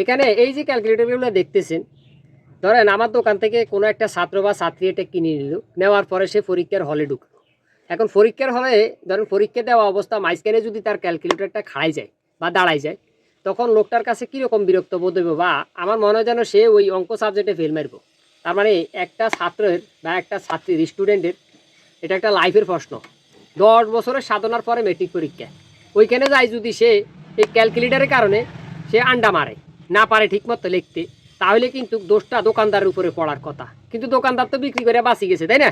এখানে এই যে ক্যালকুলেটরগুলো দেখতেছেন, ধরেন আমার দোকান থেকে কোনো একটা ছাত্র বা ছাত্রী এটা কিনে নিল, নেওয়ার পরে সে পরীক্ষার হলে ঢুকলো। এখন পরীক্ষার হলে ধরেন পরীক্ষা দেওয়া অবস্থা মাঝখানে যদি তার ক্যালকুলেটরটা খাড়াই যায় বা দাঁড়াই যায়, তখন লোকটার কাছে কীরকম বিরক্ত বোধ হইব, বা আমার মনে হয় যেন সে ওই অঙ্ক সাবজেক্টে ফেল মারব। তার মানে একটা ছাত্রের বা একটা ছাত্রীর স্টুডেন্টের এটা একটা লাইফের প্রশ্ন। 10 বছরের সাধনার পরে মেট্রিক পরীক্ষা, ওইখানে যায় যদি সে এই ক্যালকুলেটারের কারণে সে আন্ডা মারে, না পারে ঠিকমতো লিখতে, তাহলে কিন্তু দোষটা দোকানদারের উপরে পড়ার কথা। কিন্তু দোকানদার তো বিক্রি করে বাঁচি গেছে, তাই না?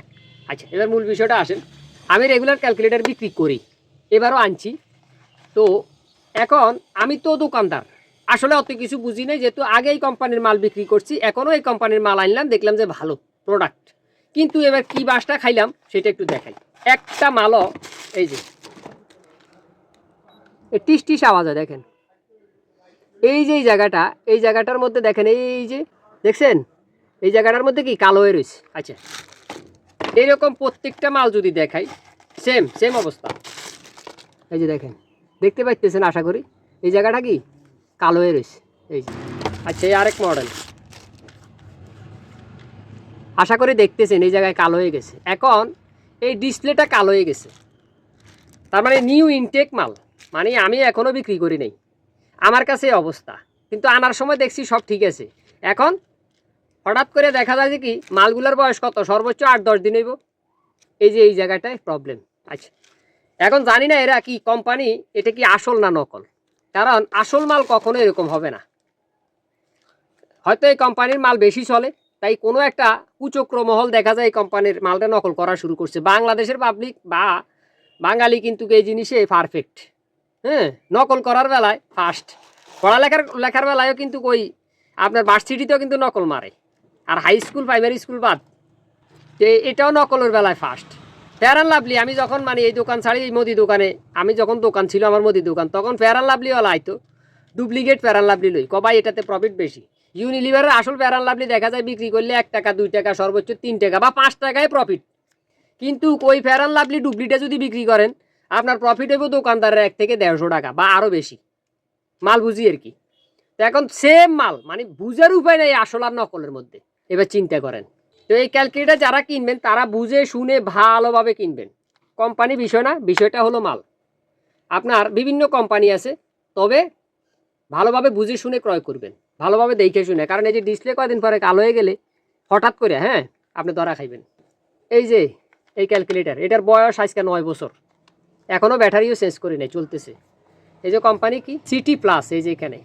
আচ্ছা, এবার মূল বিষয়টা আসেন। আমি রেগুলার ক্যালকুলেটর বিক্রি করি, এবারও আনছি। তো এখন আমি তো দোকানদার, আসলে অত কিছু বুঝি নাই, যেহেতু আগে এই কোম্পানির মাল বিক্রি করছি, এখনও এই কোম্পানির মাল আনলাম, দেখলাম যে ভালো প্রোডাক্ট। কিন্তু এবার কী বাসটা খাইলাম সেটা একটু দেখাই। একটা মালও এই যে টিস টিস আওয়াজ হয়, দেখেন এই যে এই জায়গাটার মধ্যে দেখেন, এই যে দেখছেন এই জায়গাটার মধ্যে কি কালো হয়ে রয়েছে। আচ্ছা, এইরকম প্রত্যেকটা মাল যদি দেখাই, সেম সেম অবস্থা। এই যে দেখেন, দেখতে পাইতেছেন আশা করি, এই জায়গাটা কি কালো হয়ে রয়েছে, এই যে। আচ্ছা, এই আরেক মডেল, আশা করি দেখতেছেন এই জায়গায় কালো হয়ে গেছে। এখন এই ডিসপ্লেটা কালো হয়ে গেছে, তার মানে নিউ ইনটেক মাল, মানে আমি এখনও বিক্রি করি নাই, আমার কাছে অবস্থা। কিন্তু আনার সময় দেখছি সব ঠিক আছে। এখন হঠাৎ করে দেখা যায় যে কি মালগুলোর বয়স কত, সর্বোচ্চ 8-10 দিন হইব। এই যে এই জায়গাটায় প্রবলেম। আচ্ছা, এখন জানি না এরা কি কোম্পানি, এটা কি আসল না নকল, কারণ আসল মাল কখনো এরকম হবে না। হয়তো এই কোম্পানির মাল বেশি চলে, তাই কোনো একটা কুচক্র মহল দেখা যায় এই কোম্পানির মালটা নকল করা শুরু করছে। বাংলাদেশের পাবলিক বা বাঙালি কিন্তু এই জিনিসে পারফেক্ট, হ্যাঁ, নকল করার বেলায় ফার্স্ট। লেখার বেলায়ও কিন্তু ওই আপনার ভার্সিটিতেও কিন্তু নকল মারে, আর হাই স্কুল প্রাইমারি স্কুল বাদ, যে এটাও নকলের বেলায় ফার্স্ট। ফেয়ার অ্যান্ড লাভলি, আমি যখন মানে এই দোকান ছাড়ি, এই মুদি দোকানে আমি যখন দোকান ছিল আমার মুদি দোকান, তখন ফেয়ার অ্যান্ড লাভলিওয়ালা আইতো ডুপ্লিকেট ফেয়ার অ্যান্ড লাভলি লই, কবাই এটাতে প্রফিট বেশি। ইউনিলিভারের আসল ফেয়ার অ্যান্ড লাভলি দেখা যায় বিক্রি করলে 1 টাকা 2 টাকা সর্বোচ্চ 3 টাকা বা 5 টাকায় প্রফিট। কিন্তু ওই ফেয়ার অ্যান্ড লাভলি ডুপ্লিকেট যদি বিক্রি করেন, আপনার প্রফিট হইব দোকানদারের 1 থেকে 150 টাকা বা আরও বেশি, মাল বুঝি আর কি। তো এখন সেম মাল, মানে বুঝার উপায় নেই আসল আর নকলের মধ্যে। এবার চিন্তা করেন। তো এই ক্যালকুলেটর যারা কিনবেন তারা বুঝে শুনে ভালোভাবে কিনবেন। কোম্পানি বিষয় না, বিষয়টা হলো মাল। আপনার বিভিন্ন কোম্পানি আছে, তবে ভালোভাবে বুঝে শুনে ক্রয় করবেন, ভালোভাবে দেখে শুনে। কারণ এই যে ডিসপ্লে কয়দিন পরে কালো হয়ে গেলে হঠাৎ করে, হ্যাঁ, আপনি ধরা খাইবেন। এই যে এই ক্যালকুলেটর, এটার বয়স আজকে 9 বছর, এখনও ব্যাটারিও চেঞ্জ করি নাই, চলতেছে। এই যে কোম্পানি কি সিটি প্লাস, এই যে এখানে